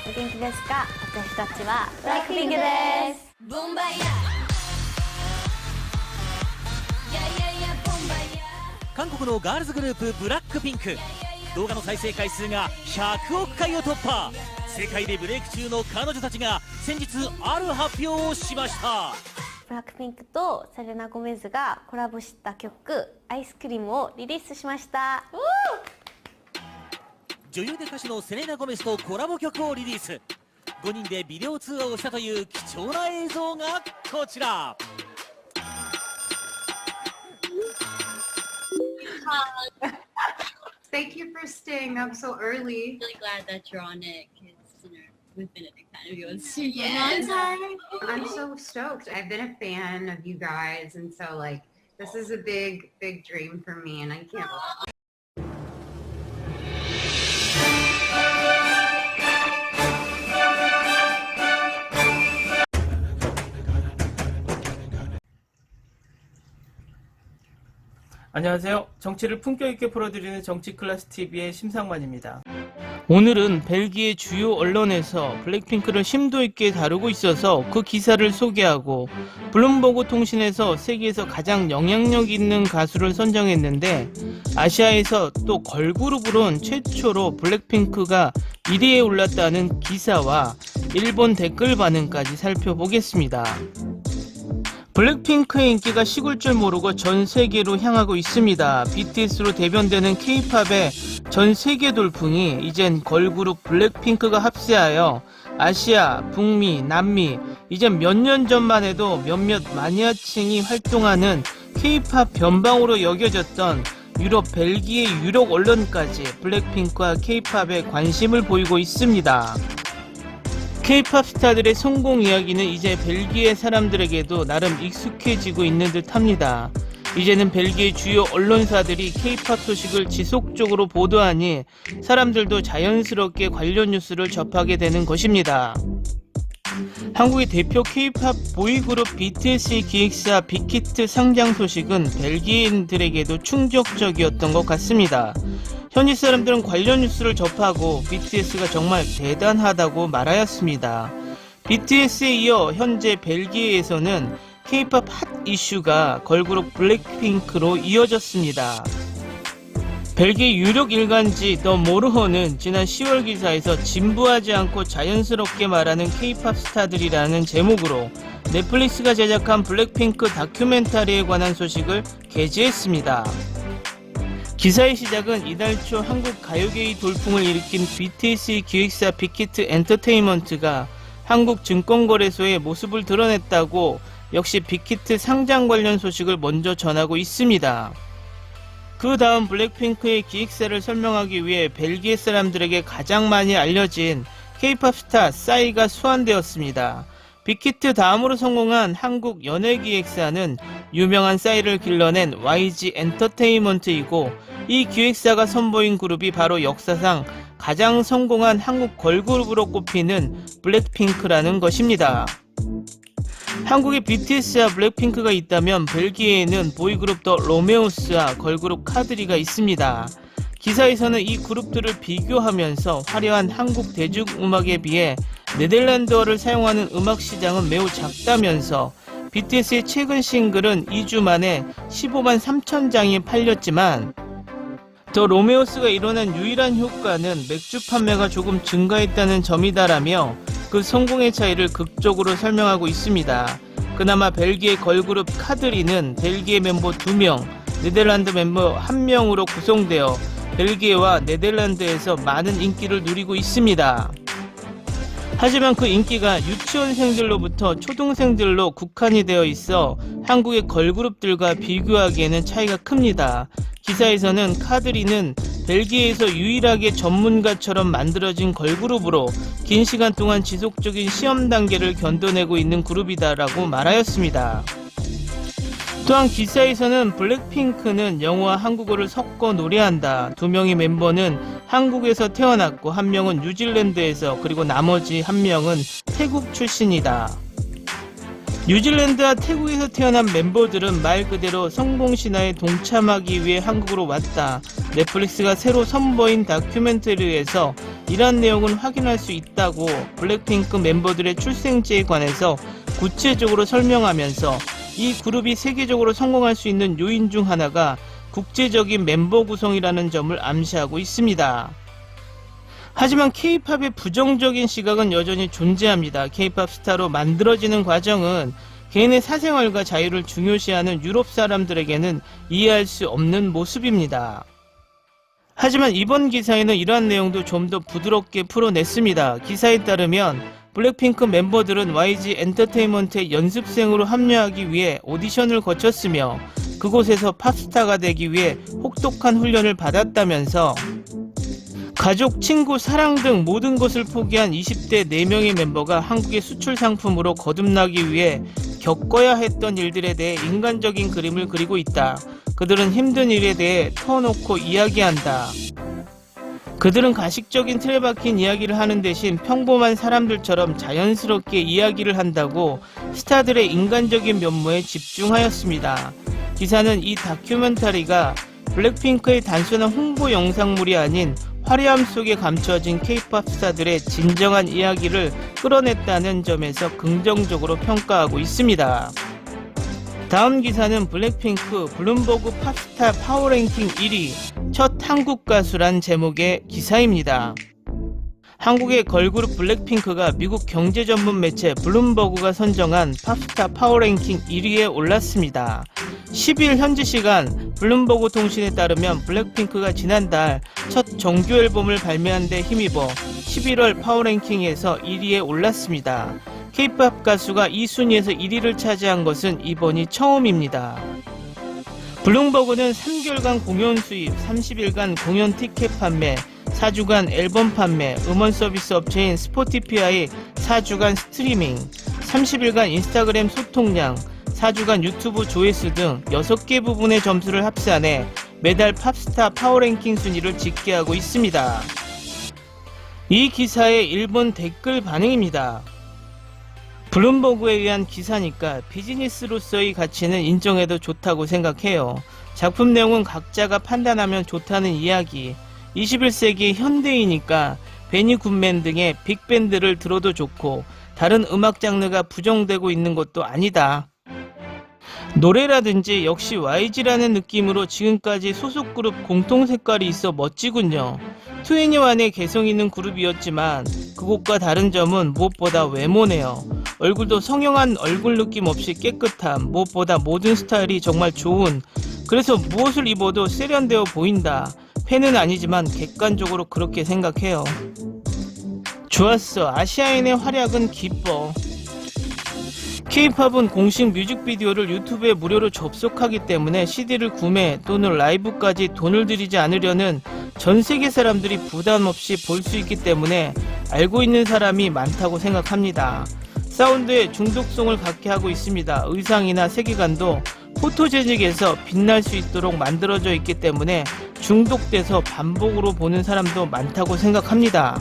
お元気ですか？私たちはブラックピンクです。韓国のガールズグループブラックピンク、動画の再生回数が100億回を突破。世界でブレイク中の彼女たちが先日ある発表をしました。ブラックピンクとセレナ・ゴメズがコラボした曲「アイスクリーム」をリリースしました。女優で歌手のセレナ・ゴメズとコラボ曲をリリース。5人でビデオ通話をしたという貴重な映像がこちら。Thank you for staying up so early. Really glad that you're on it because we've been a big fan of yours for a long time. I'm so stoked. I've been a fan of you guys, and so like this is a big dream for me, and I can't. 안녕하세요. 정치를 품격 있게 풀어드리는 정치클래스TV의 심상만입니다. 오늘은 벨기에 주요 언론에서 블랙핑크를 심도 있게 다루고 있어서 그 기사를 소개하고, 블룸버그 통신에서 세계에서 가장 영향력 있는 가수를 선정했는데, 아시아에서 또 걸그룹으론 최초로 블랙핑크가 1위에 올랐다는 기사와 일본 댓글 반응까지 살펴보겠습니다. 블랙핑크의 인기가 식을 줄 모르고 전 세계로 향하고 있습니다. BTS로 대변되는 K-팝의 전 세계 돌풍이 이젠 걸그룹 블랙핑크가 합세하여 아시아, 북미, 남미, 이젠 몇 년 전만 해도 몇몇 마니아층이 활동하는 K-팝 변방으로 여겨졌던 유럽, 벨기에 유력 언론까지 블랙핑크와 K-팝에 관심을 보이고 있습니다. K-팝 스타들의 성공 이야기는 이제 벨기에 사람들에게도 나름 익숙해지고 있는 듯 합니다. 이제는 벨기에 주요 언론사들이 K-팝 소식을 지속적으로 보도하니 사람들도 자연스럽게 관련 뉴스를 접하게 되는 것입니다. 한국의 대표 K-팝 보이그룹 BTS의 기획사 빅히트 상장 소식은 벨기에인들에게도 충격적이었던 것 같습니다. 현지 사람들은 관련 뉴스를 접하고 BTS가 정말 대단하다고 말하였습니다. BTS에 이어 현재 벨기에에서는 K-팝 핫 이슈가 걸그룹 블랙핑크로 이어졌습니다. 벨기에 유력 일간지 더 모르호는 지난 10월 기사에서 진부하지 않고 자연스럽게 말하는 K-팝 스타들이라는 제목으로 넷플릭스가 제작한 블랙핑크 다큐멘터리에 관한 소식을 게재했습니다. 기사의 시작은 이달 초 한국 가요계의 돌풍을 일으킨 BTS의 기획사 빅히트 엔터테인먼트가 한국 증권거래소에 모습을 드러냈다고 역시 빅히트 상장 관련 소식을 먼저 전하고 있습니다. 그 다음 블랙핑크의 기획사를 설명하기 위해 벨기에 사람들에게 가장 많이 알려진 K-팝 스타 싸이가 소환되었습니다. 빅히트 다음으로 성공한 한국 연예기획사는 유명한 싸이를 길러낸 YG 엔터테인먼트이고, 이 기획사가 선보인 그룹이 바로 역사상 가장 성공한 한국 걸그룹으로 꼽히는 블랙핑크라는 것입니다. 한국에 BTS와 블랙핑크가 있다면 벨기에에는 보이그룹 더 로메오스와 걸그룹 카드리가 있습니다. 기사에서는 이 그룹들을 비교하면서 화려한 한국 대중음악에 비해 네덜란드어를 사용하는 음악 시장은 매우 작다면서 BTS의 최근 싱글은 2주 만에 15만 3천 장이 팔렸지만, 더 로메오스가 이뤄낸 유일한 효과는 맥주 판매가 조금 증가했다는 점이다라며 그 성공의 차이를 극적으로 설명하고 있습니다. 그나마 벨기에 걸그룹 카드리는 벨기에 멤버 2명, 네덜란드 멤버 1명으로 구성되어 벨기에와 네덜란드에서 많은 인기를 누리고 있습니다. 하지만 그 인기가 유치원생들로부터 초등생들로 국한이 되어 있어 한국의 걸그룹들과 비교하기에는 차이가 큽니다. 기사에서는 카드리는 벨기에에서 유일하게 전문가처럼 만들어진 걸그룹으로 긴 시간 동안 지속적인 시험 단계를 견뎌내고 있는 그룹이다라고 말하였습니다. 또한 기사에서는 블랙핑크는 영어와 한국어를 섞어 노래한다. 2명의 멤버는 한국에서 태어났고 1명은 뉴질랜드에서, 그리고 나머지 1명은 태국 출신이다. 뉴질랜드와 태국에서 태어난 멤버들은 말 그대로 성공 신화에 동참하기 위해 한국으로 왔다. 넷플릭스가 새로 선보인 다큐멘터리에서 이러한 내용은 확인할 수 있다고 블랙핑크 멤버들의 출생지에 관해서 구체적으로 설명하면서 이 그룹이 세계적으로 성공할 수 있는 요인 중 하나가 국제적인 멤버 구성이라는 점을 암시하고 있습니다. 하지만 K-팝의 부정적인 시각은 여전히 존재합니다. K-팝 스타로 만들어지는 과정은 개인의 사생활과 자유를 중요시하는 유럽 사람들에게는 이해할 수 없는 모습입니다. 하지만 이번 기사에는 이러한 내용도 좀 더 부드럽게 풀어냈습니다. 기사에 따르면 블랙핑크 멤버들은 YG 엔터테인먼트의 연습생으로 합류하기 위해 오디션을 거쳤으며 그곳에서 팝스타가 되기 위해 혹독한 훈련을 받았다면서 가족, 친구, 사랑 등 모든 것을 포기한 20대 4명의 멤버가 한국의 수출 상품으로 거듭나기 위해 겪어야 했던 일들에 대해 인간적인 그림을 그리고 있다. 그들은 힘든 일에 대해 터놓고 이야기한다. 그들은 가식적인 틀에 박힌 이야기를 하는 대신 평범한 사람들처럼 자연스럽게 이야기를 한다고 스타들의 인간적인 면모에 집중하였습니다. 기사는 이 다큐멘터리가 블랙핑크의 단순한 홍보 영상물이 아닌 화려함 속에 감춰진 K-팝 스타들의 진정한 이야기를 끌어냈다는 점에서 긍정적으로 평가하고 있습니다. 다음 기사는 블랙핑크 블룸버그 팝스타 파워랭킹 1위 첫 한국 가수란 제목의 기사입니다. 한국의 걸그룹 블랙핑크가 미국 경제 전문 매체 블룸버그가 선정한 팝스타 파워랭킹 1위에 올랐습니다. 10일 현지 시간 블룸버그 통신에 따르면 블랙핑크가 지난달 첫 정규 앨범을 발매한 데 힘입어 11월 파워랭킹에서 1위에 올랐습니다. K-팝 가수가 이 순위에서 1위를 차지한 것은 이번이 처음입니다. 블룸버그는 3개월간 공연 수입, 30일간 공연 티켓 판매, 4주간 앨범 판매, 음원 서비스 업체인 스포티파이 4주간 스트리밍, 30일간 인스타그램 소통량, 4주간 유튜브 조회수 등 6개 부분의 점수를 합산해 매달 팝스타 파워랭킹 순위를 집계하고 있습니다. 이 기사의 일본 댓글 반응입니다. 블룸버그에 의한 기사니까 비즈니스로서의 가치는 인정해도 좋다고 생각해요. 작품 내용은 각자가 판단하면 좋다는 이야기. 21세기 현대이니까 베니 굿맨 등의 빅밴드를 들어도 좋고 다른 음악 장르가 부정되고 있는 것도 아니다. 노래라든지 역시 YG라는 느낌으로 지금까지 소속 그룹 공통 색깔이 있어 멋지군요. 2NE1의 개성 있는 그룹이었지만 그곳과 다른 점은 무엇보다 외모네요. 얼굴도 성형한 얼굴 느낌 없이 깨끗함, 무엇보다 모든 스타일이 정말 좋은, 그래서 무엇을 입어도 세련되어 보인다. 팬은 아니지만 객관적으로 그렇게 생각해요. 좋았어. 아시아인의 활약은 기뻐. K-팝은 공식 뮤직비디오를 유튜브에 무료로 접속하기 때문에 CD를 구매 또는 라이브까지 돈을 들이지 않으려는 전 세계 사람들이 부담 없이 볼 수 있기 때문에 알고 있는 사람이 많다고 생각합니다. 사운드에 중독성을 갖게 하고 있습니다. 의상이나 세계관도 포토제닉에서 빛날 수 있도록 만들어져 있기 때문에 중독돼서 반복으로 보는 사람도 많다고 생각합니다.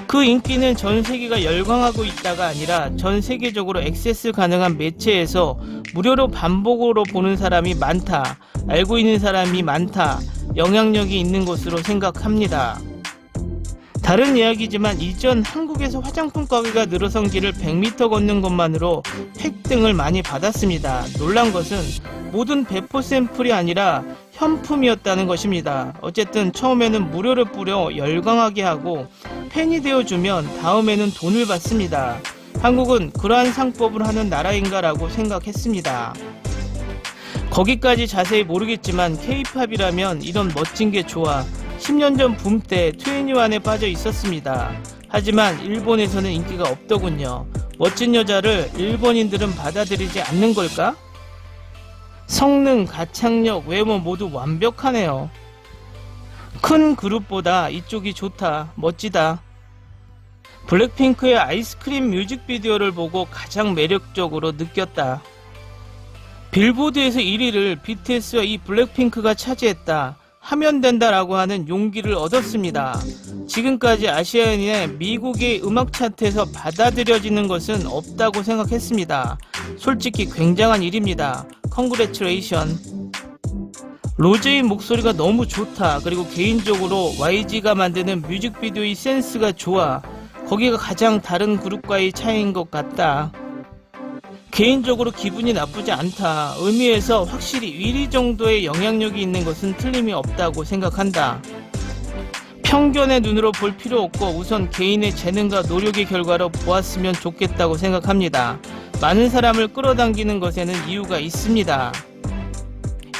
그 인기는 전 세계가 열광하고 있다가 아니라 전 세계적으로 액세스 가능한 매체에서 무료로 반복으로 보는 사람이 많다, 알고 있는 사람이 많다, 영향력이 있는 것으로 생각합니다. 다른 이야기지만 이전 한국에서 화장품 가게가 늘어선 길을 100m 걷는 것만으로 팩 등을 많이 받았습니다. 놀란 것은 모든 배포 샘플이 아니라 현품이었다는 것입니다. 어쨌든 처음에는 무료를 뿌려 열광하게 하고 팬이 되어주면 다음에는 돈을 받습니다. 한국은 그러한 상법을 하는 나라인가라고 생각했습니다. 거기까지 자세히 모르겠지만 K-팝이라면 이런 멋진 게 좋아. 10년 전 붐 때 2NE1에 빠져 있었습니다. 하지만 일본에서는 인기가 없더군요. 멋진 여자를 일본인들은 받아들이지 않는 걸까? 성능, 가창력, 외모 모두 완벽하네요. 큰 그룹보다 이쪽이 좋다, 멋지다. 블랙핑크의 아이스크림 뮤직비디오를 보고 가장 매력적으로 느꼈다. 빌보드에서 1위를 BTS와 이 블랙핑크가 차지했다. 하면 된다라고 하는 용기를 얻었습니다. 지금까지 아시아인의 미국의 음악 차트에서 받아들여지는 것은 없다고 생각했습니다. 솔직히 굉장한 일입니다. 컨그레츄레이션. 로제의 목소리가 너무 좋다. 그리고 개인적으로 YG가 만드는 뮤직비디오의 센스가 좋아. 거기가 가장 다른 그룹과의 차이인 것 같다. 개인적으로 기분이 나쁘지 않다. 의미에서 확실히 1위 정도의 영향력이 있는 것은 틀림이 없다고 생각한다. 편견의 눈으로 볼 필요 없고 우선 개인의 재능과 노력의 결과로 보았으면 좋겠다고 생각합니다. 많은 사람을 끌어당기는 것에는 이유가 있습니다.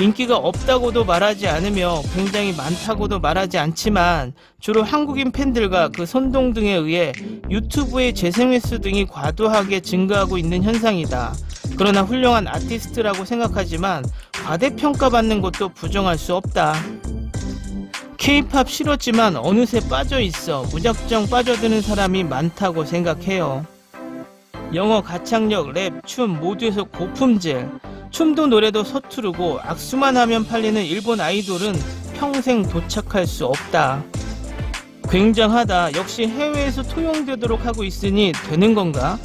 인기가 없다고도 말하지 않으며 굉장히 많다고도 말하지 않지만 주로 한국인 팬들과 그 선동등에 의해 유튜브의 재생횟수 등이 과도하게 증가하고 있는 현상이다. 그러나 훌륭한 아티스트라고 생각하지만 과대평가받는 것도 부정할 수 없다. K-팝 싫었지만 어느새 빠져있어. 무작정 빠져드는 사람이 많다고 생각해요. 영어, 가창력, 랩, 춤 모두에서 고품질. 춤도 노래도 서투르고 악수만 하면 팔리는 일본 아이돌은 평생 도착할 수 없다. 굉장하다. 역시 해외에서 통용되도록 하고 있으니 되는 건가?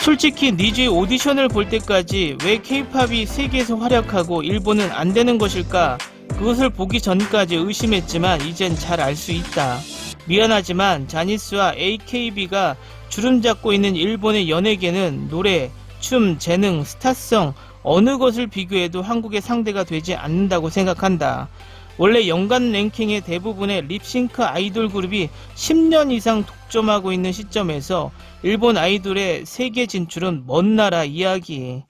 솔직히 니즈의 오디션을 볼 때까지 왜 K-팝이 세계에서 활약하고 일본은 안 되는 것일까? 그것을 보기 전까지 의심했지만 이젠 잘 알 수 있다. 미안하지만 자니스와 AKB가 주름 잡고 있는 일본의 연예계는 노래, 춤, 재능, 스타성 어느 것을 비교해도 한국의 상대가 되지 않는다고 생각한다. 원래 연간 랭킹의 대부분의 립싱크 아이돌 그룹이 10년 이상 독점하고 있는 시점에서 일본 아이돌의 세계 진출은 먼 나라 이야기.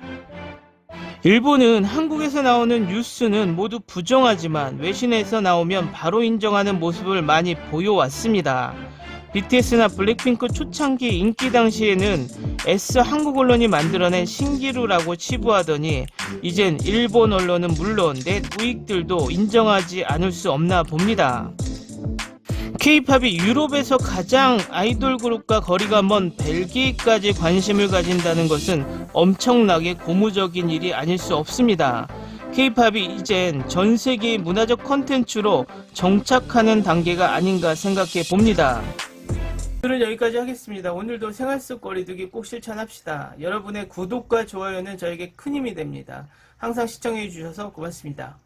일본은 한국에서 나오는 뉴스는 모두 부정하지만 외신에서 나오면 바로 인정하는 모습을 많이 보여왔습니다. BTS나 블랙핑크 초창기 인기 당시에는 애써 한국 언론이 만들어낸 신기루라고 치부하더니 이젠 일본 언론은 물론 넷 우익들도 인정하지 않을 수 없나 봅니다. K-팝이 유럽에서 가장 아이돌 그룹과 거리가 먼 벨기에까지 관심을 가진다는 것은 엄청나게 고무적인 일이 아닐 수 없습니다. K-팝이 이젠 전 세계의 문화적 컨텐츠로 정착하는 단계가 아닌가 생각해 봅니다. 오늘은 여기까지 하겠습니다. 오늘도 생활 속 거리두기 꼭 실천합시다. 여러분의 구독과 좋아요는 저에게 큰 힘이 됩니다. 항상 시청해 주셔서 고맙습니다.